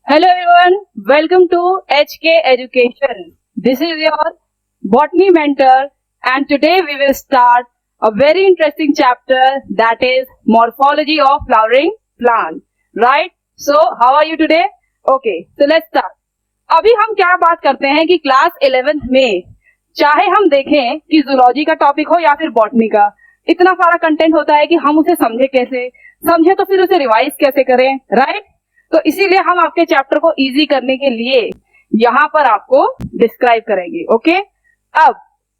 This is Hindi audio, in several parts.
Hello everyone, welcome to HK Education. This is your botany mentor and today we will start a very interesting chapter that is morphology of flowering plant. Right? So how are you today? Okay, so let's start. अभी हम क्या बात करते हैं कि क्लास 11th में चाहे हम देखें कि जूलॉजी का टॉपिक हो या फिर बॉटनी का, इतना सारा कंटेंट होता है कि हम उसे समझे कैसे, समझे तो फिर उसे रिवाइज कैसे करें, राइट? तो इसीलिए हम आपके चैप्टर को इजी करने के लिए यहाँ पर आपको डिस्क्राइब करेंगे। ओके, अब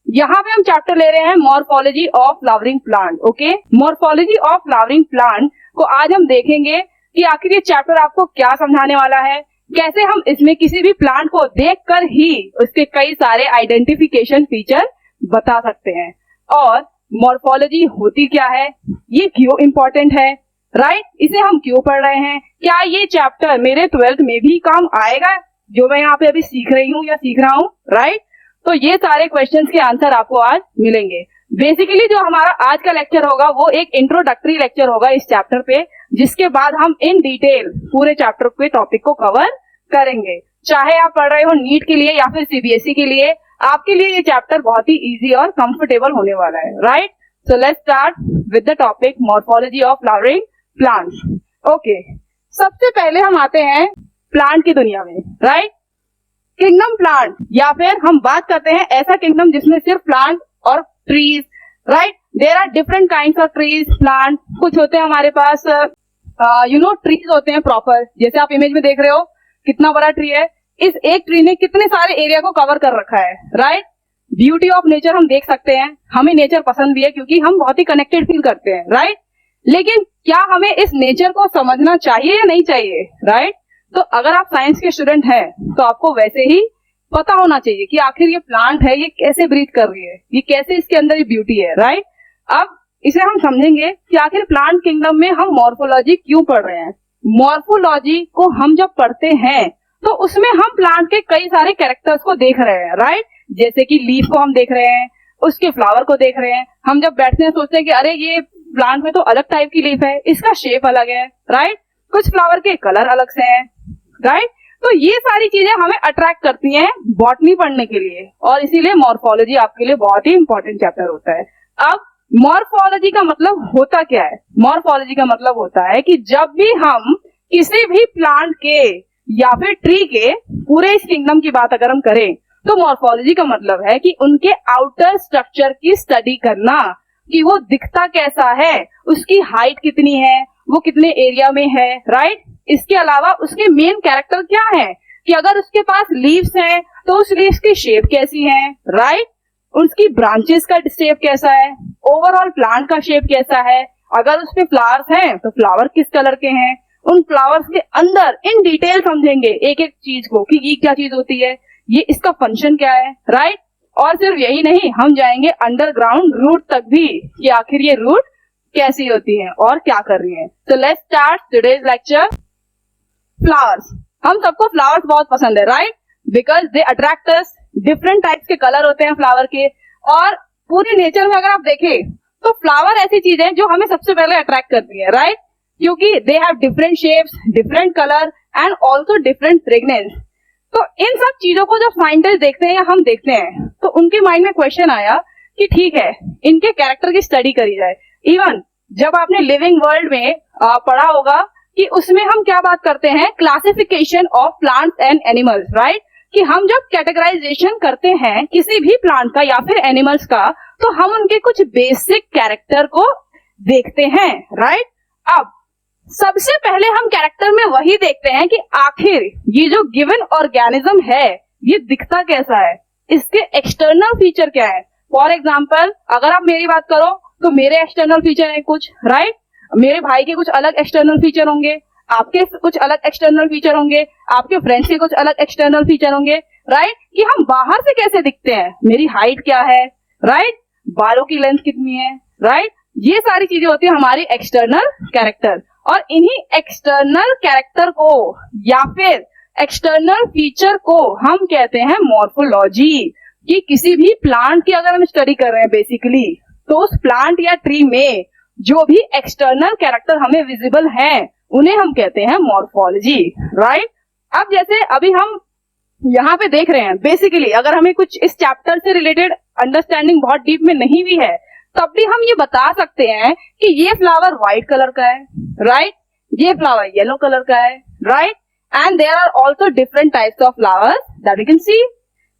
यहाँ पे हम चैप्टर ले रहे हैं morphology of flowering plant. Okay, morphology of flowering plant को आज हम देखेंगे कि आखिर ये चैप्टर आपको क्या समझाने वाला है, कैसे हम इसमें किसी भी प्लांट को देखकर ही उसके कई सारे आइडेंटिफिकेशन फीचर बता सकते हैं, और मॉर्फोलॉजी होती क्या है, ये क्यों इंपॉर्टेंट है, राइट? इसे हम क्यों पढ़ रहे हैं, क्या ये चैप्टर मेरे 12th में भी काम आएगा जो मैं यहाँ पे अभी सीख रही हूँ या सीख रहा हूँ, राइट? तो ये सारे क्वेश्चंस के आंसर आपको आज मिलेंगे। बेसिकली जो हमारा आज का लेक्चर होगा वो एक इंट्रोडक्टरी लेक्चर होगा इस चैप्टर पे, जिसके बाद हम इन डिटेल पूरे चैप्टर के टॉपिक को कवर करेंगे। चाहे आप पढ़ रहे हो नीट के लिए या फिर सीबीएसई के लिए, आपके लिए ये चैप्टर बहुत ही इजी और कंफर्टेबल होने वाला है, right? So let's start with the topic morphology of flowering plants. Okay, सबसे पहले हम आते हैं प्लांट की दुनिया में, राइट? किंगडम प्लांट, या फिर हम बात करते हैं ऐसा किंगडम जिसमें सिर्फ प्लांट और trees, right? There are different kinds of trees, plant. कुछ होते हैं हमारे पास ट्रीज होते हैं प्रॉपर, जैसे आप इमेज में देख रहे हो कितना बड़ा ट्री है, इस एक ट्री ने कितने सारे एरिया को कवर कर रखा है, राइट? ब्यूटी ऑफ नेचर हम देख सकते हैं, हमें नेचर पसंद भी है क्योंकि हम बहुत ही कनेक्टेड फील करते हैं, राइट? लेकिन क्या हमें इस नेचर को समझना चाहिए या नहीं चाहिए, राइट? तो अगर आप साइंस के स्टूडेंट हैं तो आपको वैसे ही पता होना चाहिए कि आखिर ये प्लांट है, ये कैसे ब्रीथ कर रही है, ये कैसे इसके अंदर ये ब्यूटी है, राइट? अब इसे हम समझेंगे कि आखिर प्लांट किंगडम में हम मॉर्फोलॉजी क्यों पढ़ रहे हैं। मॉर्फोलॉजी को हम जब पढ़ते हैं तो उसमें हम प्लांट के कई सारे कैरेक्टर्स को देख रहे हैं, राइट? जैसे कि लीफ को हम देख रहे हैं, उसके फ्लावर को देख रहे हैं। हम जब बैठते हैं सोचते हैं कि अरे ये प्लांट में तो अलग टाइप की लीफ है, इसका शेप अलग है, राइट? कुछ फ्लावर के कलर अलग से हैं, राइट? तो ये सारी चीजें हमें अट्रैक्ट करती हैं बॉटनी पढ़ने के लिए, और इसीलिए मॉर्फोलॉजी आपके लिए बहुत ही इंपॉर्टेंट चैप्टर होता है। अब मॉर्फोलॉजी का मतलब होता क्या है? मॉर्फोलॉजी का मतलब होता है कि जब भी हम किसी भी प्लांट के या फिर ट्री के पूरे इस किंगडम की बात अगर हम करें तो मॉर्फोलॉजी का मतलब है कि उनके आउटर स्ट्रक्चर की स्टडी करना, कि वो दिखता कैसा है, उसकी हाइट कितनी है, वो कितने एरिया में है, राइट? इसके अलावा उसके मेन कैरेक्टर क्या है, कि अगर उसके पास लीव्स हैं तो उस लीव्स की शेप कैसी है, राइट? उसकी ब्रांचेस का शेप कैसा है, ओवरऑल प्लांट का शेप कैसा है, अगर उसपे फ्लावर्स हैं तो फ्लावर किस कलर के हैं, उन फ्लावर्स के अंदर इन डिटेल समझेंगे एक एक चीज को कि ये क्या चीज होती है, ये इसका फंक्शन क्या है, राइट? और सिर्फ यही नहीं, हम जाएंगे अंडरग्राउंड रूट तक भी कि आखिर ये रूट कैसी होती है और क्या कर रही है। So let's start today's lecture. Flowers, हम सबको फ्लावर्स बहुत पसंद है, right? Because they attract us. Different types के कलर होते हैं फ्लावर के, और पूरे नेचर में अगर आप देखें तो फ्लावर ऐसी चीज है जो हमें सबसे पहले अट्रैक्ट करती है, राइट? क्योंकि they have different shapes, different colour and also different fragrance. तो इन सब चीजों को जब साइंटिस्ट देखते हैं या हम देखते हैं तो उनके माइंड में क्वेश्चन आया कि ठीक है, इनके कैरेक्टर की स्टडी करी जाए। इवन जब आपने लिविंग वर्ल्ड में पढ़ा होगा कि उसमें हम क्या बात करते हैं, classification of plants and animals, right? कि हम जब कैटेगराइजेशन करते हैं किसी भी प्लांट का या फिर एनिमल्स का, तो हम उनके कुछ बेसिक कैरेक्टर को देखते हैं, राइट? अब सबसे पहले हम कैरेक्टर में वही देखते हैं कि आखिर ये जो गिवन ऑर्गेनिज्म है ये दिखता कैसा है, इसके एक्सटर्नल फीचर क्या है। फॉर एग्जाम्पल अगर आप मेरी बात करो तो मेरे एक्सटर्नल फीचर है कुछ, राइट? मेरे भाई के कुछ अलग एक्सटर्नल फीचर होंगे, आपके कुछ अलग एक्सटर्नल फीचर होंगे, आपके फ्रेंड्स के कुछ अलग एक्सटर्नल फीचर होंगे, राइट? कि हम बाहर से कैसे दिखते हैं, मेरी हाइट क्या है, राइट? बालों की लेंथ कितनी है, राइट? ये सारी चीजें होती है हमारी एक्सटर्नल कैरेक्टर, और इन्हीं एक्सटर्नल कैरेक्टर को या फिर एक्सटर्नल फीचर को हम कहते हैं मॉर्फोलॉजी। कि किसी भी प्लांट की अगर हम स्टडी कर रहे हैं बेसिकली, तो उस प्लांट या ट्री में जो भी एक्सटर्नल कैरेक्टर हमें विजिबल हैं उन्हें हम कहते हैं मॉर्फोलॉजी, राइट? अब जैसे अभी हम यहाँ पे देख रहे हैं, बेसिकली अगर हमें कुछ इस चैप्टर से रिलेटेड अंडरस्टैंडिंग बहुत डीप में नहीं भी है, तब भी हम ये बता सकते हैं कि ये फ्लावर व्हाइट कलर का है, राइट, ये फ्लावर येलो कलर का है, right, and there are also different types of flowers that you can see.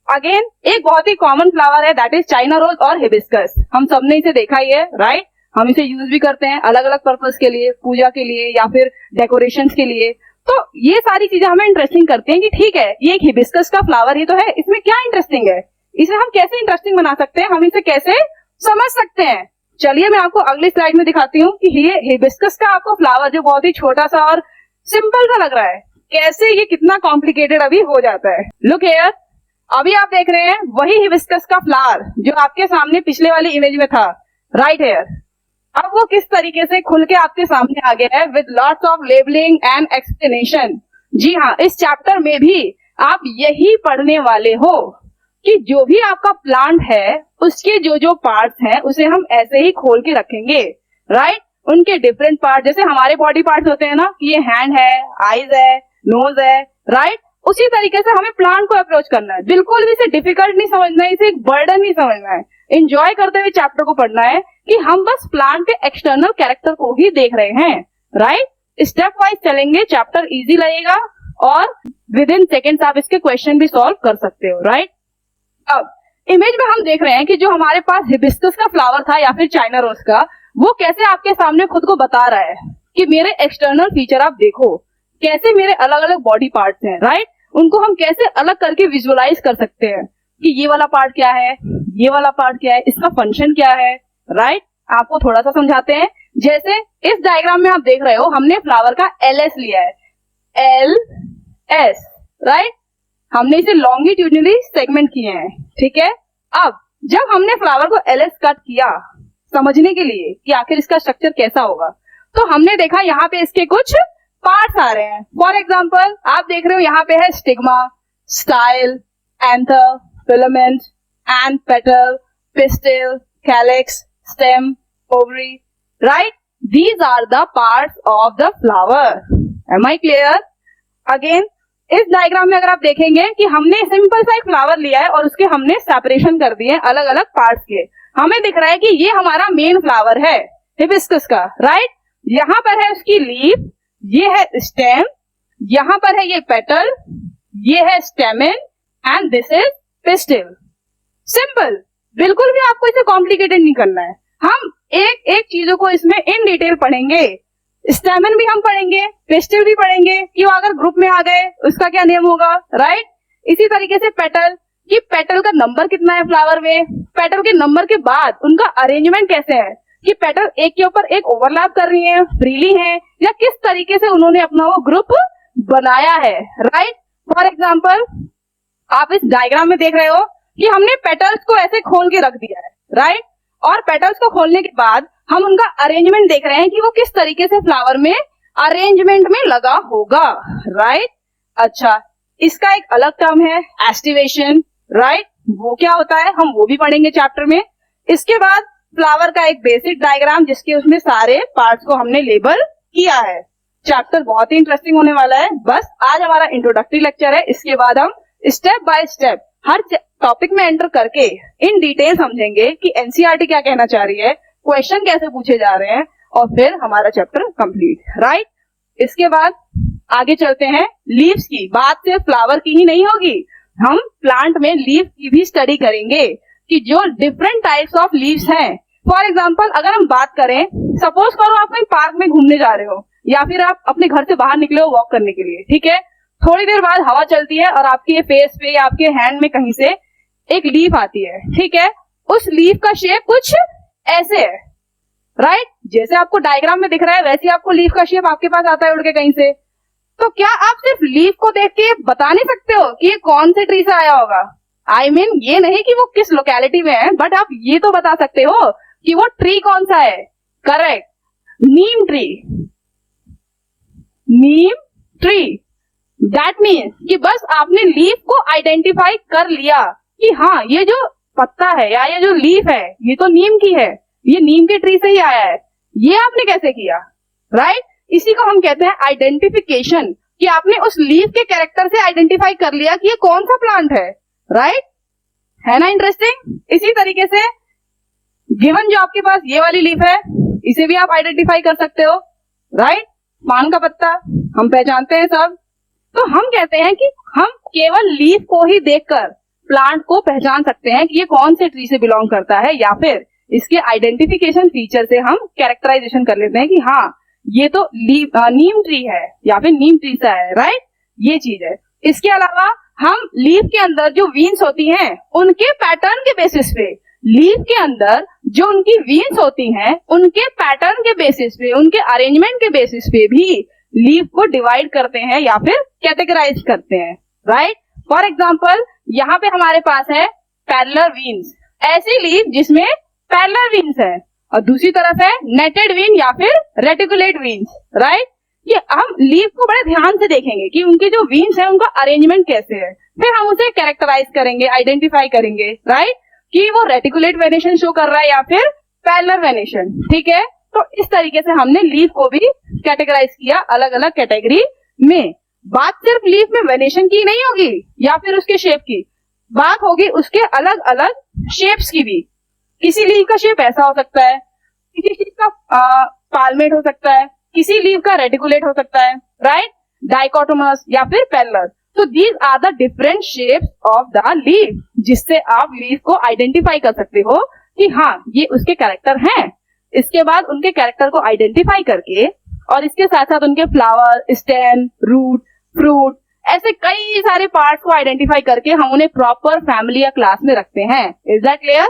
Again एक बहुत ही कॉमन फ्लावर है दैट इज चाइना रोज और हिबिस्कस। हम सबने इसे देखा ही है, राइट, हम इसे यूज भी करते हैं अलग अलग पर्पस के लिए, पूजा के लिए या फिर डेकोरेशन के लिए। तो ये सारी चीजें हमें इंटरेस्टिंग करती हैं कि ठीक है ये एक हिबिस्कस का फ्लावर ही तो है, इसमें क्या इंटरेस्टिंग है, इसे हम कैसे इंटरेस्टिंग बना सकते हैं, हम इसे कैसे समझ सकते हैं। चलिए मैं आपको अगली स्लाइड में दिखाती हूँ कि ये हिबिस्कस का आपको फ्लावर जो बहुत ही छोटा सा और सिंपल सा लग रहा है, कैसे ये कितना कॉम्प्लिकेटेड अभी हो जाता है। लुक हियर, अभी आप देख रहे हैं वही हिबिस्कस का फ्लावर जो आपके सामने पिछले वाली इमेज में था, राइट हियर। अब वो किस तरीके से खुल के आपके सामने आ गया है with lots of labelling and explanation. जी हाँ, इस चैप्टर में भी आप यही पढ़ने वाले हो कि जो भी आपका प्लांट है उसके जो जो पार्ट्स हैं उसे हम ऐसे ही खोल के रखेंगे, राइट, उनके डिफरेंट पार्ट, जैसे हमारे बॉडी पार्ट्स होते हैं ना, कि ये हैंड है, आईज है, नोज है, राइट, उसी तरीके से हमें प्लांट को अप्रोच करना है। बिल्कुल भी इसे डिफिकल्ट नहीं समझना है, इसे एक बर्डन नहीं समझना है, एंजॉय करते हुए चैप्टर को पढ़ना है कि हम बस प्लांट के एक्सटर्नल कैरेक्टर को ही देख रहे हैं, राइट। स्टेप वाइज चलेंगे, चैप्टर इजी लगेगा और विद इन सेकेंड्स आप इसके क्वेश्चन भी सॉल्व कर सकते हो, राइट। अब इमेज में हम देख रहे हैं कि जो हमारे पास हिबिस्कस का फ्लावर था या फिर चाइना रोज का, वो कैसे आपके सामने खुद को बता रहा है कि मेरे एक्सटर्नल फीचर आप देखो, कैसे मेरे अलग अलग बॉडी पार्ट्स हैं, राइट, उनको हम कैसे अलग करके विजुअलाइज कर सकते हैं कि ये वाला पार्ट क्या है, ये वाला पार्ट क्या है, इसका फंक्शन क्या है, राइट। आपको थोड़ा सा समझाते हैं, जैसे इस डायग्राम में आप देख रहे हो हमने फ्लावर का एल लिया है, एल एस, राइट, हमने इसे लॉन्गिट्यूडनली सेगमेंट किए हैं, ठीक है। अब जब हमने फ्लावर को एल कट किया समझने के लिए कि आखिर इसका स्ट्रक्चर कैसा होगा, तो हमने देखा यहाँ पे इसके कुछ पार्ट्स आ रहे हैं। फॉर एग्जाम्पल आप देख रहे हो यहाँ पे है stigma, style, anther, filament and petal, pistil, calyx, stem, ovary, right, these are the parts of the flower. Am I clear? Again इस डायग्राम में अगर आप देखेंगे कि हमने सिंपल सा एक फ्लावर लिया है और उसके हमने सेपरेशन कर दिए अलग अलग पार्ट्स के। हमें दिख रहा है कि ये हमारा मेन फ्लावर है हिबिस्कस का, राइट। यहाँ पर है उसकी लीफ, ये है स्टेम, यहाँ पर है ये पेटल, ये है stamen and this is pistil. Simple, बिल्कुल भी आपको इसे कॉम्प्लिकेटेड नहीं करना है। हम एक एक चीजों को इसमें इन डिटेल पढ़ेंगे, स्टेमेन भी हम पढ़ेंगे, पिस्टिल भी पढ़ेंगे कि वो अगर ग्रुप में आ गए उसका क्या नियम होगा, राइट। इसी तरीके से पेटल, कि पेटल का नंबर कितना है फ्लावर में, पेटल के नंबर के बाद उनका अरेंजमेंट कैसे है, कि पेटल एक के ऊपर एक ओवरलैप कर रही है, फ्रीली है, या किस तरीके से उन्होंने अपना वो ग्रुप बनाया है, राइट। फॉर एग्जाम्पल आप इस डायग्राम में देख रहे हो कि हमने पेटल्स को ऐसे खोल के रख दिया है, राइट, और पेटल्स को खोलने के बाद हम उनका अरेंजमेंट देख रहे हैं कि वो किस तरीके से फ्लावर में अरेंजमेंट में लगा होगा, राइट। अच्छा, इसका एक अलग टर्म है एस्टिवेशन, राइट, वो क्या होता है हम वो भी पढ़ेंगे चैप्टर में। इसके बाद फ्लावर का एक बेसिक डायग्राम जिसके उसमें सारे पार्ट्स को हमने लेबल किया है। चैप्टर बहुत ही इंटरेस्टिंग होने वाला है। बस आज हमारा इंट्रोडक्टरी लेक्चर है, इसके बाद हम step by step her topic में एंटर करके इन डिटेल समझेंगे कि एनसीईआरटी क्या कहना चाह रही है, क्वेश्चन कैसे पूछे जा रहे हैं, और फिर हमारा चैप्टर कंप्लीट, राइट। इसके बाद आगे चलते हैं। लीव्स की बात सिर्फ फ्लावर की ही नहीं होगी, हम प्लांट में लीव की भी स्टडी करेंगे कि जो डिफरेंट टाइप्स ऑफ लीव्स हैं। फॉर एग्जाम्पल अगर हम बात करें, सपोज करो आप कहीं पार्क में घूमने जा रहे हो या फिर आप अपने घर से बाहर निकले हो वॉक करने के लिए, ठीक है। थोड़ी देर बाद हवा चलती है और आपके फेस पे या आपके हैंड में कहीं से एक लीफ आती है, ठीक है। उस लीफ का शेप कुछ ऐसे है, राइट, जैसे आपको डायग्राम में दिख रहा है वैसे आपको लीफ का शेप आपके पास आता है उड़ के कहीं से। तो क्या आप सिर्फ लीफ को देख के बता नहीं सकते हो कि ये कौन से ट्री से आया होगा? I mean, ये नहीं कि वो किस लोकेलिटी में है, बट आप ये तो बता सकते हो कि वो ट्री कौन सा है। Correct, Neem tree, Neem tree. That means कि बस आपने लीफ को आइडेंटिफाई कर लिया कि हाँ ये जो पत्ता है या ये जो लीफ है ये तो नीम की है, ये नीम के ट्री से ही आया है। ये आपने कैसे किया, राइट। इसी को हम कहते हैं आइडेंटिफिकेशन। कि आपने उस लीफ के कैरेक्टर से आइडेंटिफाई कर लिया कि ये कौन सा प्लांट है, राइट? है ना इंटरेस्टिंग? इसी तरीके से गिवन जो आपके पास ये वाली लीफ है, इसे भी आप आइडेंटिफाई कर सकते हो, राइट? पान का पत्ता हम पहचानते हैं सब। तो हम कहते हैं कि हम केवल लीफ को ही देखकर प्लांट को पहचान सकते हैं कि ये कौन से ट्री से बिलोंग करता है, या फिर इसके आइडेंटिफिकेशन फीचर से हम कैरेक्टराइजेशन कर लेते हैं कि हाँ ये तो नीम ट्री है या फिर नीम ट्री सा है, राइट? ये चीज है। इसके अलावा हम लीफ के अंदर जो वीन्स होती हैं उनके पैटर्न के बेसिस पे, लीफ के अंदर जो उनकी वीन्स होती हैं उनके पैटर्न के बेसिस पे, उनके अरेंजमेंट के बेसिस पे भी लीफ को डिवाइड करते हैं या फिर कैटेगराइज करते हैं, राइट? फॉर एग्जाम्पल यहाँ पे हमारे पास है पैरेलल वीन्स, ऐसी लीफ जिसमें पैरेलल वीन्स है, और दूसरी तरफ है नेटेड वीन या फिर रेटिकुलेट वीन्स, राइट? ये हम लीफ को बड़े ध्यान से देखेंगे कि उनके जो वीन्स है उनका अरेंजमेंट कैसे है, फिर हम उसे कैरेक्टराइज करेंगे, आइडेंटिफाई करेंगे, राइट? कि वो रेटिकुलेट वेनेशन शो कर रहा है या फिर पैरेलल वेनेशन, ठीक है? तो इस तरीके से हमने लीफ को भी कैटेगराइज किया अलग अलग कैटेगरी में। बात सिर्फ लीफ में वेनेशन की नहीं होगी या फिर उसके शेप की, बात होगी उसके अलग अलग शेप्स की भी। किसी लीफ का शेप ऐसा हो सकता है, किसी चीज का पाल्मेट हो सकता है, किसी लीफ का रेटिकुलेट हो सकता है, राइट? डाइकोटोमस या फिर पैरेलल। तो these are the different shapes of the leaf, जिससे आप लीफ को आइडेंटिफाई कर सकते हो कि हाँ ये उसके कैरेक्टर हैं। इसके बाद उनके कैरेक्टर को आइडेंटिफाई करके और इसके साथ साथ उनके फ्लावर, स्टेम, रूट, फ्रूट, ऐसे कई सारे पार्ट्स को आइडेंटिफाई करके हम उन्हें प्रॉपर फैमिली या क्लास में रखते हैं। Is that clear?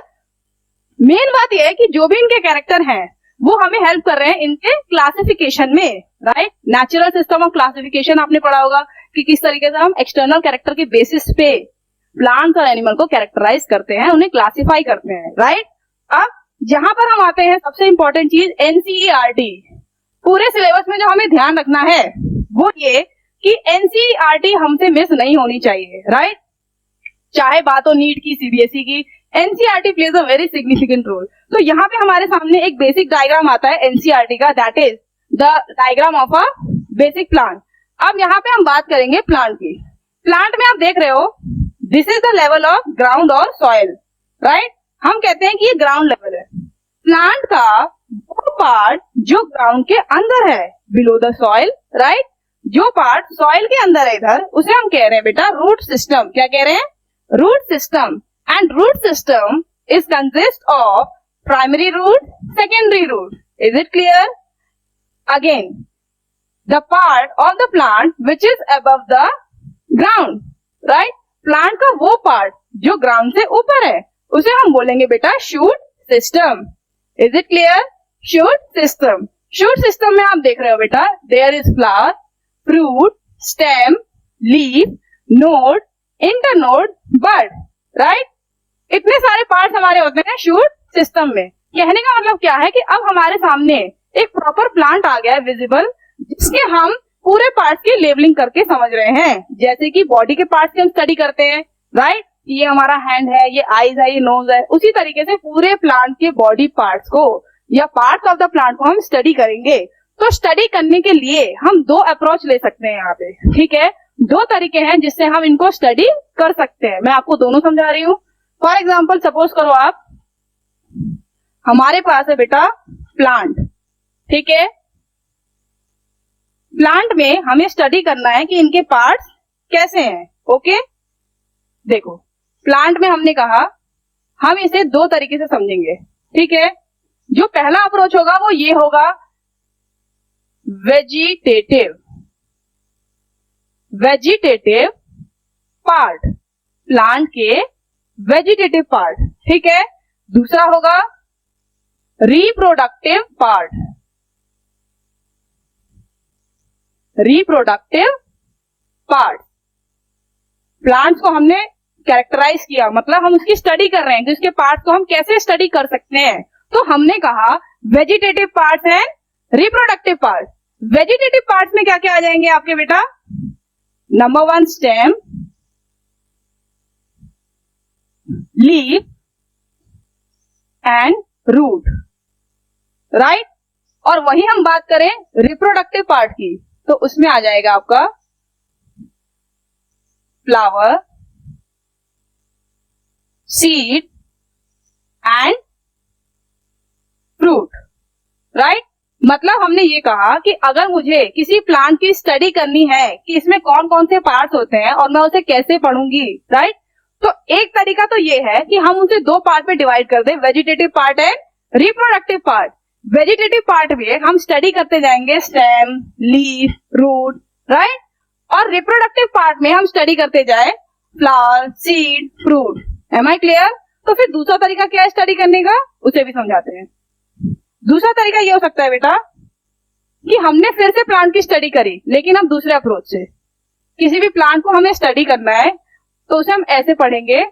मेन बात यह है कि जो भी इनके कैरेक्टर हैं वो हमें हेल्प कर रहे हैं इनके क्लासिफिकेशन में, right? Natural system of classification आपने पढ़ा होगा कि किस तरीके से हम एक्सटर्नल कैरेक्टर के बेसिस पे प्लांट्स और एनिमल को कैरेक्टराइज करते हैं, उन्हें क्लासिफाई करते हैं, राइट? अब यहाँ पर हम आते हैं सबसे इंपॉर्टेंट चीज एनसीईआरटी। पूरे सिलेबस में जो हमें ध्यान रखना है वो ये कि एनसीईआरटी हमसे मिस नहीं होनी चाहिए, राइट? चाहे बात हो नीट की, सीबीएसई की, NCERT plays a very significant role. तो यहाँ पे हमारे सामने एक बेसिक डायग्राम आता है एनसीईआरटी का, that is the diagram of a basic plant. अब यहाँ पे हम बात करेंगे प्लांट की। प्लांट में आप देख रहे हो this is the level of ground और सॉइल, राइट? हम कहते हैं कि ये ग्राउंड लेवल है। प्लांट का वो पार्ट जो ग्राउंड के अंदर है, बिलो द सॉइल, राइट? जो पार्ट सॉइल के अंदर है इधर, उसे हम कह रहे हैं बेटा रूट सिस्टम। क्या कह रहे हैं? Root system. And root system is consist of primary root, secondary root. Is it clear? Again the part of the plant which is above the ground, right? Plant का वो पार्ट जो ग्राउंड से ऊपर है उसे हम बोलेंगे बेटा shoot system. Is it clear? Shoot system. Shoot system में आप देख रहे हो बेटा there is flower, fruit, stem, leaf, node, internode, bud, right? इतने सारे पार्ट्स हमारे होते हैं शूट सिस्टम में। कहने का मतलब क्या है कि अब हमारे सामने एक प्रॉपर प्लांट आ गया है विजिबल, जिसके हम पूरे पार्ट्स की लेबलिंग करके समझ रहे हैं। जैसे कि बॉडी के पार्ट्स की हम स्टडी करते हैं, राइट? ये हमारा हैंड है, ये आईज है, ये नोज है। उसी तरीके से पूरे प्लांट के बॉडी पार्ट्स को या पार्ट्स ऑफ द प्लांट को हम स्टडी करेंगे। तो स्टडी करने के लिए हम दो अप्रोच ले सकते हैं यहाँ पे, ठीक है? दो तरीके हैं जिससे हम इनको स्टडी कर सकते हैं। मैं आपको दोनों समझा रही हूँ। फॉर एग्जाम्पल सपोज करो आप, हमारे पास है बेटा प्लांट, ठीक है? प्लांट में हमें स्टडी करना है कि इनके पार्ट्स कैसे हैं, ओके? देखो प्लांट में हमने कहा हम इसे दो तरीके से समझेंगे, ठीक है? जो पहला अप्रोच होगा वो ये होगा वेजिटेटिव, वेजिटेटिव पार्ट, प्लांट के वेजिटेटिव पार्ट, ठीक है? दूसरा होगा reproductive part, reproductive part. Plants को हमने कैरेक्टराइज किया, मतलब हम उसकी स्टडी कर रहे हैं कि उसके पार्ट्स को हम कैसे स्टडी कर सकते हैं। तो हमने कहा वेजिटेटिव पार्ट्स हैं, रिप्रोडक्टिव पार्ट। वेजिटेटिव पार्ट्स में क्या क्या आ जाएंगे आपके बेटा? Number 1 stem, leaf and root, right? और वही हम बात करें रिप्रोडक्टिव पार्ट की तो उसमें आ जाएगा आपका flower, seed and fruit, right. मतलब हमने ये कहा कि अगर मुझे किसी प्लांट की स्टडी करनी है कि इसमें कौन कौन से पार्ट्स होते हैं और मैं उसे कैसे पढ़ूंगी, राइट। तो एक तरीका तो ये है कि हम उसे दो पार्ट में डिवाइड कर दें, vegetative part and reproductive part. Vegetative part में हम स्टडी करते जाएंगे स्टेम, लीफ, रूट, राइट। और रिप्रोडक्टिव पार्ट में हम स्टडी करते जाए flower, seed, fruit. Am I clear? तो फिर दूसरा तरीका क्या है स्टडी करने का, उसे भी समझाते हैं। दूसरा तरीका ये हो सकता है बेटा कि हमने फिर से प्लांट की स्टडी करी, लेकिन अब दूसरे अप्रोच से। किसी भी प्लांट को हमें स्टडी करना है तो उसे हम ऐसे पढ़ेंगे,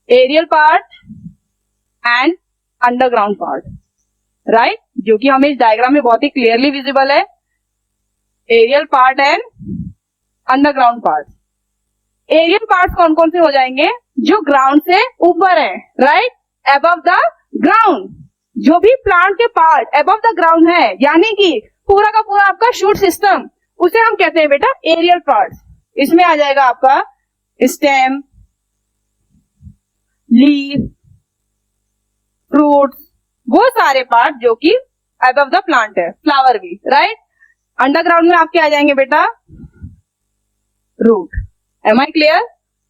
aerial part and underground part, right, जो कि हमें इस डायग्राम में बहुत ही क्लियरली विजिबल है। Aerial part and underground part. Aerial part कौन कौन से हो जाएंगे? जो ग्राउंड से ऊपर है, राइट, अबव द ग्राउंड। जो भी प्लांट के पार्ट अबव द ग्राउंड है, यानी कि पूरा का पूरा आपका शूट सिस्टम, उसे हम कहते हैं बेटा एरियल पार्ट। इसमें आ जाएगा आपका स्टेम, लीफ, फ्रूट्स, वो सारे पार्ट जो कि अबव द प्लांट है, फ्लावर भी, राइट। अंडरग्राउंड में आपके आ जाएंगे बेटा रूट। M I clear?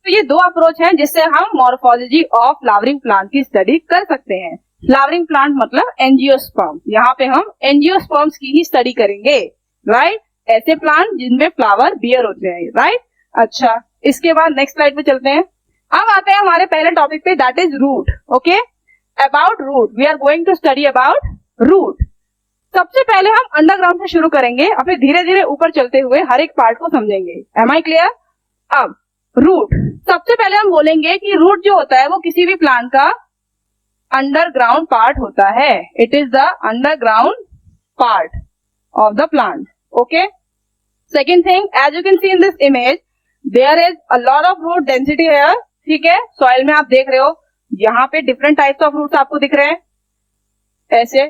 तो ये दो अप्रोच हैं जिससे हम मॉर्फोलॉजी ऑफ फ्लावरिंग प्लांट की स्टडी कर सकते हैं। फ्लावरिंग प्लांट मतलब एंजियोस्पर्म, यहाँ पे हम एंजियोस्पर्म्स की ही स्टडी करेंगे, राइट। ऐसे प्लांट जिनमें फ्लावर बियर होते हैं, राइट। अच्छा, इसके बाद नेक्स्ट स्लाइड पे चलते हैं। अब आते हैं हमारे पहले टॉपिक पे, that is root. Okay, about root we are going to study about root. सबसे पहले हम अंडरग्राउंड से शुरू करेंगे और फिर धीरे धीरे ऊपर चलते हुए हर एक पार्ट को समझेंगे। Am I clear? अब रूट, सबसे पहले हम बोलेंगे कि रूट जो होता है वो किसी भी प्लांट का अंडरग्राउंड पार्ट होता है। It is the underground part of the plant. Okay, second thing, as you can see in this image there is a lot of root density here. ठीक है, सॉइल में आप देख रहे हो यहाँ पे डिफरेंट टाइप्स ऑफ रूट्स आपको दिख रहे हैं ऐसे,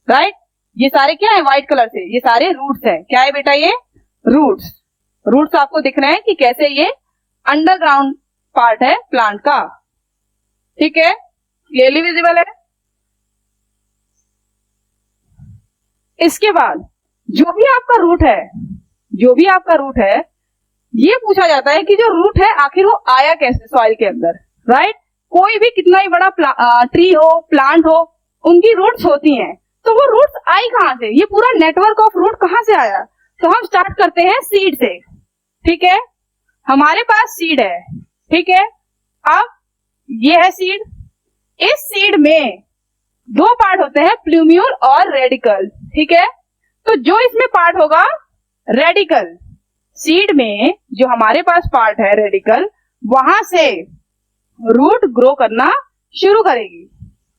राइट। ये सारे क्या है? व्हाइट कलर से, ये सारे रूट्स हैं। क्या है बेटा? ये रूट्स। रूट्स आपको दिख रहे हैं कि कैसे ये अंडरग्राउंड पार्ट है प्लांट का। ठीक है, क्लियरली विजिबल है। इसके बाद जो भी आपका रूट है, ये पूछा जाता है कि जो रूट है आखिर वो आया कैसे सॉइल के अंदर, राइट। कोई भी कितना ही बड़ा ट्री हो, प्लांट हो, उनकी रूट्स होती हैं। तो वो रूट्स आई कहां से? ये पूरा नेटवर्क ऑफ रूट कहां से आया? तो हम स्टार्ट करते हैं सीड से। ठीक है, हमारे पास सीड है। ठीक है, अब ये है सीड। इस सीड में दो पार्ट होते हैं, प्लूम्यूल और रेडिकल। ठीक है, तो जो इसमें पार्ट होगा रेडिकल, सीड में जो हमारे पास पार्ट है रेडिकल, वहां से रूट ग्रो करना शुरू करेगी।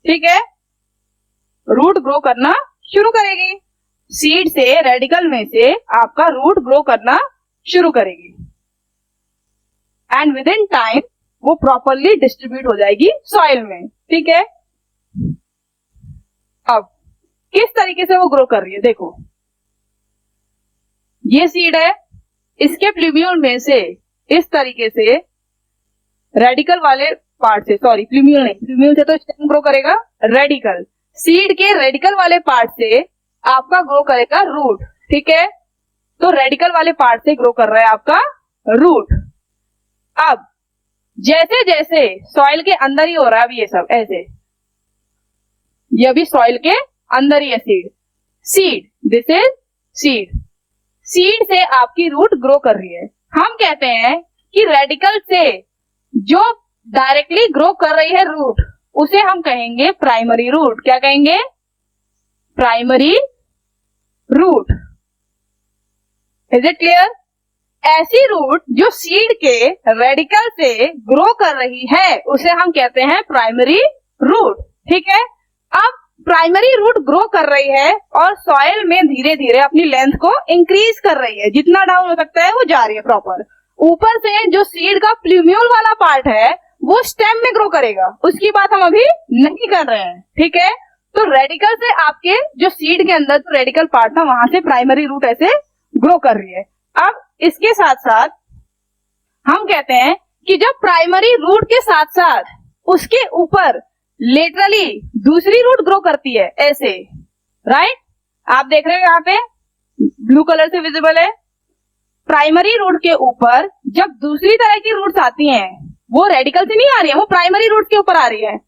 ठीक है, रूट ग्रो करना शुरू करेगी। सीड से, रेडिकल में से आपका रूट ग्रो करना शुरू करेगी एंड विद इन टाइम वो प्रॉपरली डिस्ट्रीब्यूट हो जाएगी सॉइल में। ठीक है, अब किस तरीके से वो ग्रो कर रही है देखो, ये सीड है, इसके प्लूम्यूल में से इस तरीके से रेडिकल वाले पार्ट से, सॉरी प्लूम्यूल नहीं, प्लूम्यूल से तो स्टेम ग्रो करेगा, रेडिकल, सीड के रेडिकल वाले पार्ट से आपका ग्रो करेगा रूट। ठीक है, तो रेडिकल वाले पार्ट से ग्रो कर रहा है आपका रूट। अब जैसे जैसे सॉइल के अंदर ही हो रहा है, अभी ये सब ऐसे, ये भी सॉइल के अंदर ही है seed, this is seed. Seed से आपकी रूट ग्रो कर रही है। हम कहते हैं कि रेडिकल से जो डायरेक्टली ग्रो कर रही है रूट, उसे हम कहेंगे प्राइमरी रूट। क्या कहेंगे? Primary root. Is it clear? ऐसी रूट जो सीड के रेडिकल से ग्रो कर रही है उसे हम कहते हैं प्राइमरी रूट। ठीक है, अब प्राइमरी रूट ग्रो कर रही है और सॉइल में धीरे धीरे अपनी लेंथ को इंक्रीज कर रही है। जितना डाउन हो सकता है वो जा रही है प्रॉपर। ऊपर से जो सीड का प्लूम्यूल वाला पार्ट है वो स्टेम में ग्रो करेगा, उसकी बात हम अभी नहीं कर रहे हैं। ठीक है, तो रेडिकल से आपके जो सीड के अंदर जो रेडिकल पार्ट था वहां से प्राइमरी रूट ऐसे ग्रो कर रही है। अब इसके साथ साथ हम कहते हैं कि जब प्राइमरी रूट के साथ साथ उसके ऊपर लेटरली दूसरी रूट ग्रो करती है ऐसे, राइट, आप देख रहे हो यहाँ पे ब्लू कलर से विजिबल है। प्राइमरी रूट के ऊपर जब दूसरी तरह की रूट्स आती हैं, वो रेडिकल से नहीं आ रही है, वो प्राइमरी रूट के ऊपर आ रही है,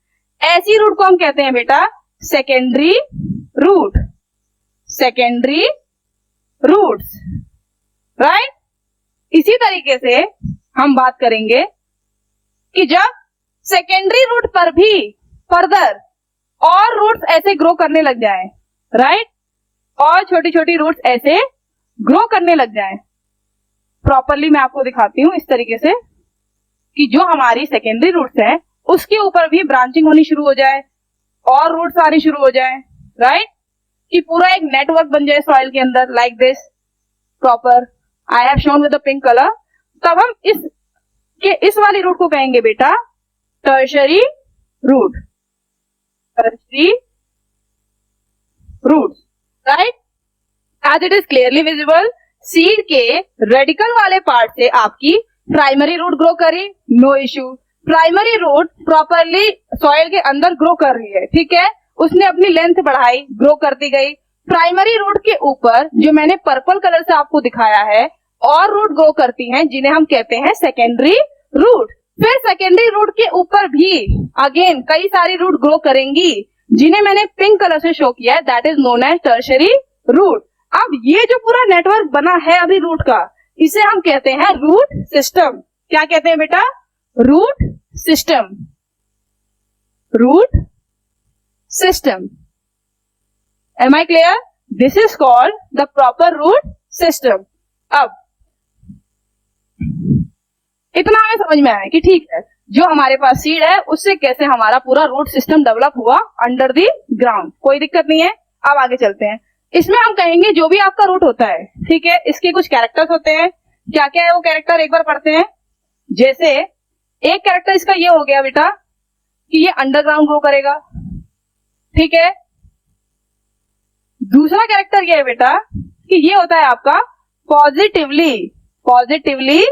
ऐसी रूट को हम कहते हैं बेटा secondary root, secondary roots, right. इसी तरीके से हम बात करेंगे कि जब सेकेंडरी रूट पर भी फर्दर और रूट्स ऐसे ग्रो करने लग जाए, राइट, और छोटी छोटी रूट्स ऐसे ग्रो करने लग जाए। प्रॉपरली मैं आपको दिखाती हूं इस तरीके से कि जो हमारी सेकेंडरी रूट्स हैं उसके ऊपर भी ब्रांचिंग होनी शुरू हो जाए और रूट्स आनी शुरू हो जाए, राइट, कि पूरा एक नेटवर्क बन जाए सॉइल के अंदर, like this proper I have shown with the pink colour. तब हम इस वाली रूट को कहेंगे बेटा tertiary root, tertiary root, right. As it is clearly visible, seed के रेडिकल वाले पार्ट से आपकी प्राइमरी रूट ग्रो करी, no issue. Primary root properly soil के अंदर ग्रो कर रही है, ठीक है, उसने अपनी लेंथ बढ़ाई, ग्रो करती गई। प्राइमरी रूट के ऊपर जो मैंने पर्पल कलर से आपको दिखाया है और रूट ग्रो करती हैं जिन्हें हम कहते हैं सेकेंडरी रूट। फिर सेकेंडरी रूट के ऊपर भी अगेन कई सारी रूट ग्रो करेंगी जिन्हें मैंने पिंक कलर से शो किया है, that is known as tertiary root. अब ये जो पूरा नेटवर्क बना है अभी रूट का, इसे हम कहते हैं रूट सिस्टम। क्या कहते हैं बेटा? Root system, root system. Am I clear? This is called the proper root system. अब इतना हमें समझ में आया कि ठीक है, जो हमारे पास सीड है उससे कैसे हमारा पूरा रूट सिस्टम डेवलप हुआ अंडर द ग्राउंड, कोई दिक्कत नहीं है। अब आगे चलते हैं। इसमें हम कहेंगे जो भी आपका रूट होता है, ठीक है, इसके कुछ कैरेक्टर्स होते हैं। क्या क्या है वो कैरेक्टर एक बार पढ़ते हैं। जैसे एक कैरेक्टर इसका ये हो गया बेटा कि ये अंडरग्राउंड ग्रो करेगा, ठीक है। दूसरा कैरेक्टर ये है बेटा कि ये होता है आपका positively, positively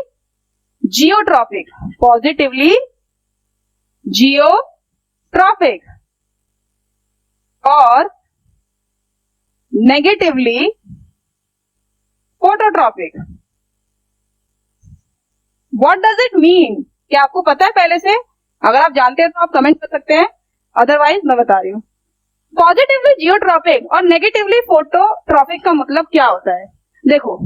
geotropic, positively geotropic और negatively phototropic. What does it mean? क्या आपको पता है पहले से? अगर आप जानते हैं तो आप कमेंट कर सकते हैं, अदरवाइज मैं बता रही हूँ। पॉजिटिवली जियोट्रॉपिक और नेगेटिवली फोटोट्रॉपिक का मतलब क्या होता है? देखो,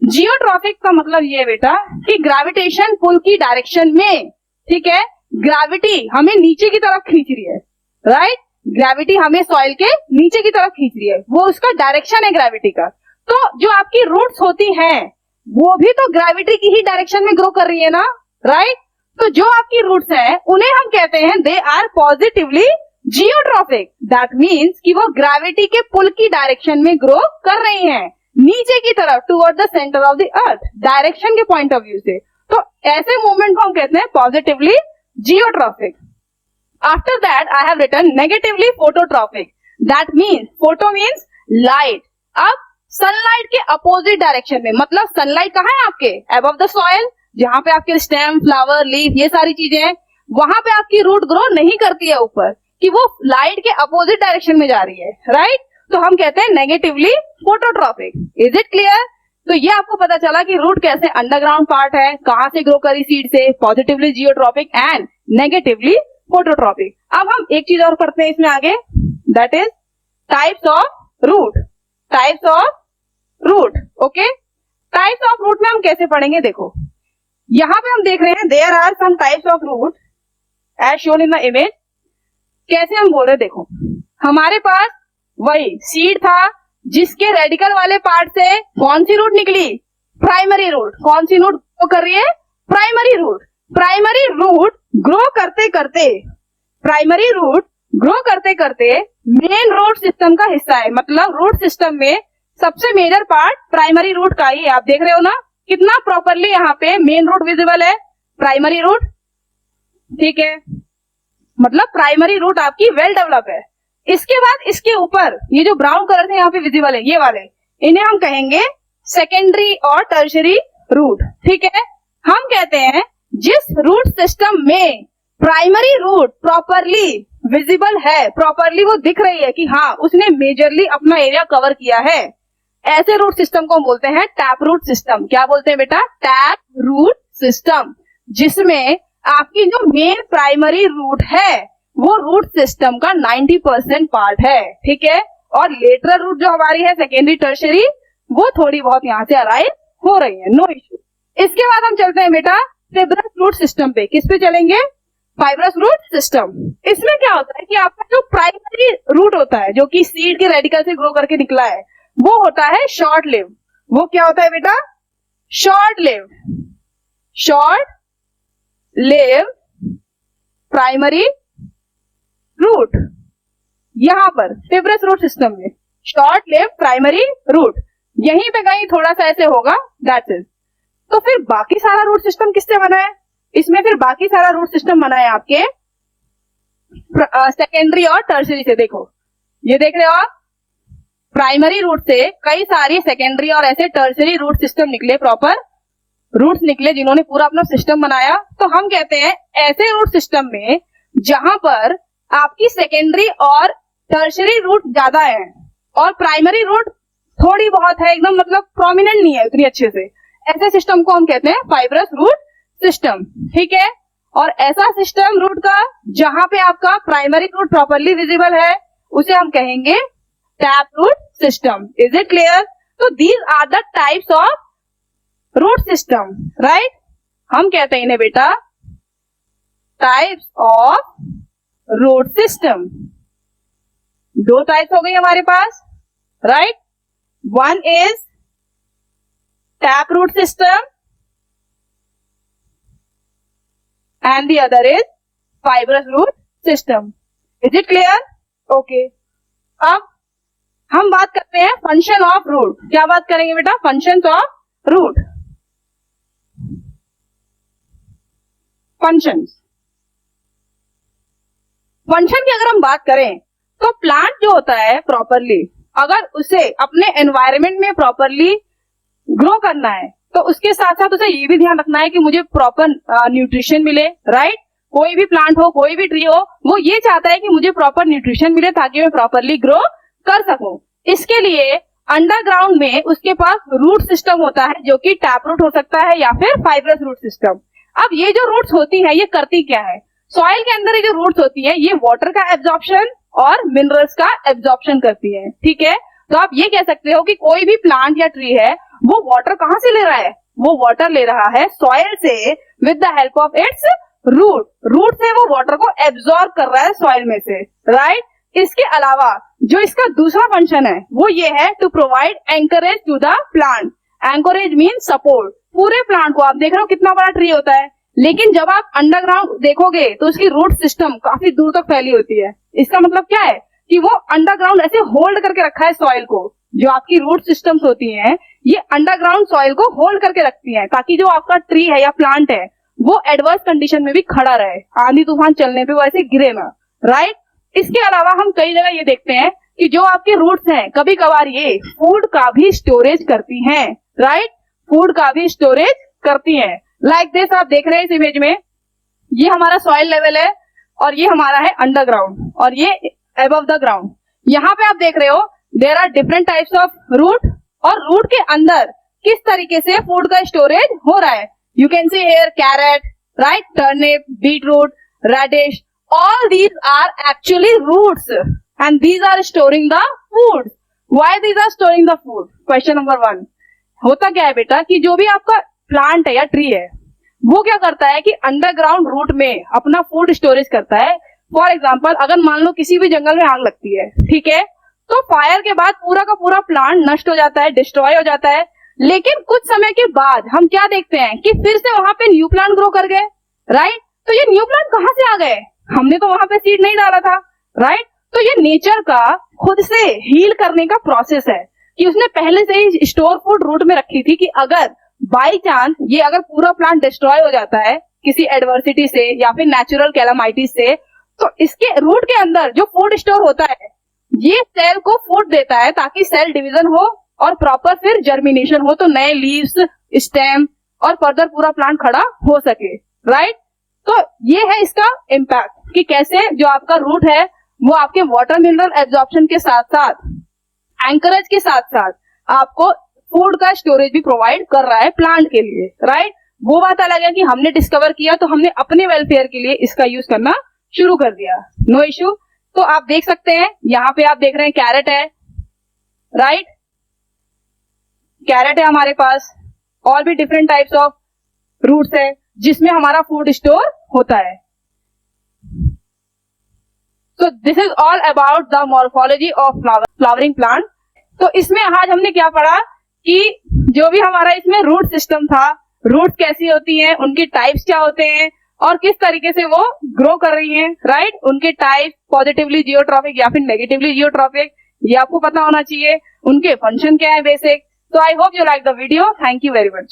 जियोट्रॉपिक का मतलब ये बेटा कि ग्रेविटेशन पुल की डायरेक्शन में, ठीक है, ग्रेविटी हमें नीचे की तरफ खींच रही है, राइट, ग्रेविटी हमें सॉइल के नीचे की तरफ खींच रही है, वो उसका डायरेक्शन है ग्रेविटी का। तो जो आपकी रूट्स होती हैं वो भी तो ग्रेविटी की ही डायरेक्शन में ग्रो कर रही है ना, राइट। तो जो आपकी रूट्स हैं उन्हें हम कहते हैं they are positively geotropic. That means कि वो ग्रेविटी के पुल की डायरेक्शन में ग्रो कर रही हैं, नीचे की तरफ, toward the centre of the earth, direction के पॉइंट ऑफ व्यू से। तो ऐसे मूवमेंट को हम कहते हैं positively geotropic. After that, I have written negatively phototropic. That means photo means light. अब सनलाइट के अपोजिट डायरेक्शन में, मतलब सनलाइट कहाँ है आपके? अबव द सॉइल, जहां पे आपके स्टेम, फ्लावर, लीफ, ये सारी चीजें हैं, वहां पे आपकी रूट ग्रो नहीं करती है ऊपर, कि वो लाइट के अपोजिट डायरेक्शन में जा रही है, राइट। तो हम कहते हैं negatively phototropic. Is it clear? तो ये आपको पता चला कि रूट कैसे अंडरग्राउंड पार्ट है, कहां से ग्रो करी सीड से, positively geotropic and negatively phototropic. अब हम एक चीज और पढ़ते हैं इसमें आगे, that is types of root, types of root. Okay, types of root में हम कैसे पढ़ेंगे? देखो, यहां पे हम देख रहे हैं there are some types of root as shown in the image. कैसे हम बोल रहे हैं? देखो, हमारे पास वही सीड था जिसके रेडिकल वाले पार्ट से कौन सी रूट निकली? Primary root. कौन सी रूट ग्रो कर रही है? Primary root. Primary root grow करते करते, प्राइमरी रूट ग्रो करते करते मेन रूट सिस्टम का हिस्सा है। मतलब रूट सिस्टम में सबसे मेजर पार्ट प्राइमरी रूट का ही है। आप देख रहे हो ना कितना प्रॉपरली यहाँ पे मेन रूट विजिबल है, प्राइमरी रूट, ठीक है। मतलब प्राइमरी रूट आपकी वेल डेवलप है। इसके बाद इसके ऊपर ये जो ब्राउन कलर से यहाँ पे विजिबल है, ये वाले, इन्हें हम कहेंगे सेकेंडरी और टर्शरी रूट। ठीक है, हम कहते हैं जिस रूट सिस्टम में प्राइमरी रूट प्रॉपरली विजिबल है, प्रॉपरली वो दिख रही है कि हाँ उसने मेजरली अपना एरिया कवर किया है, ऐसे रूट सिस्टम को हम बोलते हैं टैप रूट सिस्टम। क्या बोलते हैं बेटा? टैप रूट सिस्टम, जिसमें आपकी जो मेन प्राइमरी रूट है वो रूट सिस्टम का 90% पार्ट है। ठीक है, और लेटरल रूट जो हमारी है सेकेंडरी टर्शरी, वो थोड़ी बहुत यहाँ से अराइव हो रही है, नो इश्यू। इसके बाद हम चलते हैं बेटा फिब्रस रूट सिस्टम पे। किस पे चलेंगे? Fibrous root system. इसमें क्या होता है कि आपका जो प्राइमरी रूट होता है, जो कि सीड के रेडिकल से ग्रो करके निकला है, वो होता है शॉर्ट लिव। वो क्या होता है बेटा? Short live. Short live primary root, यहां पर फिब्रस रूट सिस्टम में शॉर्ट लिव प्राइमरी रूट, यहीं पे कहीं थोड़ा सा ऐसे होगा, दैट्स इट। तो फिर बाकी सारा रूट सिस्टम किससे बना है? इसमें फिर बाकी सारा रूट सिस्टम बना है आपके सेकेंडरी और टर्शरी से। देखो, ये देख रहे हो आप, प्राइमरी रूट से कई सारी सेकेंडरी और ऐसे टर्शरी रूट सिस्टम निकले, प्रॉपर रूट्स निकले जिन्होंने पूरा अपना सिस्टम बनाया। तो हम कहते हैं ऐसे रूट सिस्टम में जहां पर आपकी सेकेंडरी और टर्शरी रूट ज्यादा है और प्राइमरी रूट थोड़ी बहुत है, एकदम मतलब प्रोमिनेंट नहीं है उतनी अच्छे से, ऐसे सिस्टम को हम कहते हैं फाइब्रस रूट सिस्टम। ठीक है, और ऐसा सिस्टम रूट का जहां पे आपका प्राइमरी रूट प्रॉपरली विजिबल है उसे हम कहेंगे tap root system. Is it clear? तो these are the types of root system, right? हम कहते हैं इन्हें बेटा टाइप्स ऑफ रूट सिस्टम। दो टाइप्स हो गई हमारे पास, right? One is tap root system and the other is fibrous root system. Is it clear? Okay. अब हम बात करते हैं फंक्शन ऑफ रूट। क्या बात करेंगे बेटा? Functions of root. Functions, function की अगर हम बात करें तो प्लांट जो होता है प्रॉपरली, अगर उसे अपने एनवायरमेंट में प्रॉपरली ग्रो करना है तो उसके साथ साथ उसे ये भी ध्यान रखना है कि मुझे प्रॉपर न्यूट्रिशन मिले, राइट? कोई भी प्लांट हो, कोई भी ट्री हो, वो ये चाहता है कि मुझे प्रॉपर न्यूट्रिशन मिले ताकि मैं प्रॉपरली ग्रो कर सकूं। इसके लिए अंडरग्राउंड में उसके पास रूट सिस्टम होता है जो कि टैप रूट हो सकता है या फिर फाइब्रस रूट सिस्टम। अब ये जो रूट्स होती है ये करती क्या है? सॉइल के अंदर ये जो रूट्स होती है ये वाटर का एब्जॉर्प्शन और मिनरल्स का एब्जॉर्प्शन करती है। ठीक है, तो आप ये कह सकते हो कि कोई भी प्लांट या ट्री है वो वाटर कहां से ले रहा है? वो वाटर ले रहा है सॉइल से with the help of its root. Root से वो वाटर को एब्जॉर्ब कर रहा है सॉइल में से, राइट? इसके अलावा जो इसका दूसरा फंक्शन है वो ये है to provide anchorage to the plant. Anchorage mean support. पूरे प्लांट को आप देख रहे हो कितना बड़ा ट्री होता है, लेकिन जब आप अंडरग्राउंड देखोगे तो उसकी रूट सिस्टम काफी दूर तक फैली होती है। इसका मतलब क्या है कि वो अंडरग्राउंड ऐसे होल्ड करके रखा है सॉइल को। जो आपकी रूट सिस्टम्स होती हैं ये अंडरग्राउंड सॉइल को होल्ड करके रखती हैं ताकि जो आपका ट्री है या प्लांट है वो एडवर्स कंडीशन में भी खड़ा रहे, आंधी तूफान चलने पे वो ऐसे गिरे ना, राइट? इसके अलावा हम कई जगह ये देखते हैं कि जो आपके रूट्स हैं कभी कभार ये फूड का भी स्टोरेज करती हैं, राइट? फूड का भी स्टोरेज करती हैं। लाइक दिस आप देख रहे हैं इस इमेज में, ये हमारा सॉइल लेवल है और ये हमारा है अंडरग्राउंड और ये अबव द ग्राउंड। यहाँ पे आप देख रहे हो there are different types of root और रूट के अंदर किस तरीके से फूड का स्टोरेज हो रहा है। You can see here carrot, right? Turnip, beetroot, radish, all these are actually roots and these are storing the food. Why these are storing the food? Question number 1. होता क्या है बेटा कि जो भी आपका प्लांट है या ट्री है वो क्या करता है कि अंडरग्राउंड रूट में अपना फूड स्टोरेज करता है। फॉर एग्जाम्पल अगर मान लो किसी भी जंगल में आग लगती है, ठीक है, तो फायर के बाद पूरा का पूरा प्लांट नष्ट हो जाता है, डिस्ट्रॉय हो जाता है। लेकिन कुछ समय के बाद हम क्या देखते हैं कि फिर से वहां पे न्यू प्लांट ग्रो कर गए, राइट? तो ये न्यू प्लांट कहां से आ गए? हमने तो वहां पे सीड नहीं डाला था, राइट? तो ये नेचर का खुद से हील करने का प्रोसेस है कि उसने पहले से ही स्टोर फूड रूट में रखी थी कि अगर बाई चांस ये अगर पूरा प्लांट डिस्ट्रॉय हो जाता है किसी एडवर्सिटी से या फिर नेचुरल कैलामाइटिस से, तो इसके रूट के अंदर जो फूड स्टोर होता है ये सेल को फूड देता है ताकि सेल डिवीजन हो और प्रॉपर फिर जर्मिनेशन हो, तो नए लीव्स, स्टेम और फर्दर पूरा प्लांट खड़ा हो सके, राइट। तो ये है इसका इम्पैक्ट कि कैसे जो आपका रूट है वो आपके वाटर मिनरल एब्जॉर्प्शन के साथ साथ, एंकरेज के साथ साथ आपको फूड का स्टोरेज भी प्रोवाइड कर रहा है प्लांट के लिए, राइट। वो बात अलग है कि हमने डिस्कवर किया तो हमने अपने वेलफेयर के लिए इसका यूज करना शुरू कर दिया, नो इश्यू। तो आप देख सकते हैं यहाँ पे आप देख रहे हैं कैरेट है, राइट, कैरेट है हमारे पास, और भी डिफरेंट टाइप्स ऑफ रूट्स है जिसमें हमारा फूड स्टोर होता है। So this is all about the morphology of flowering plant. तो इसमें आज हमने क्या पढ़ा कि जो भी हमारा इसमें रूट सिस्टम था, रूट्स कैसी होती हैं, उनके टाइप्स क्या होते हैं और किस तरीके से वो ग्रो कर रही हैं, राइट। उनके टाइप पॉजिटिवली जियोट्रॉफिक या फिर नेगेटिवली जियोट्रॉफिक, ये आपको पता होना चाहिए। उनके फंक्शन क्या है basic. So I hope you like the video. Thank you very much.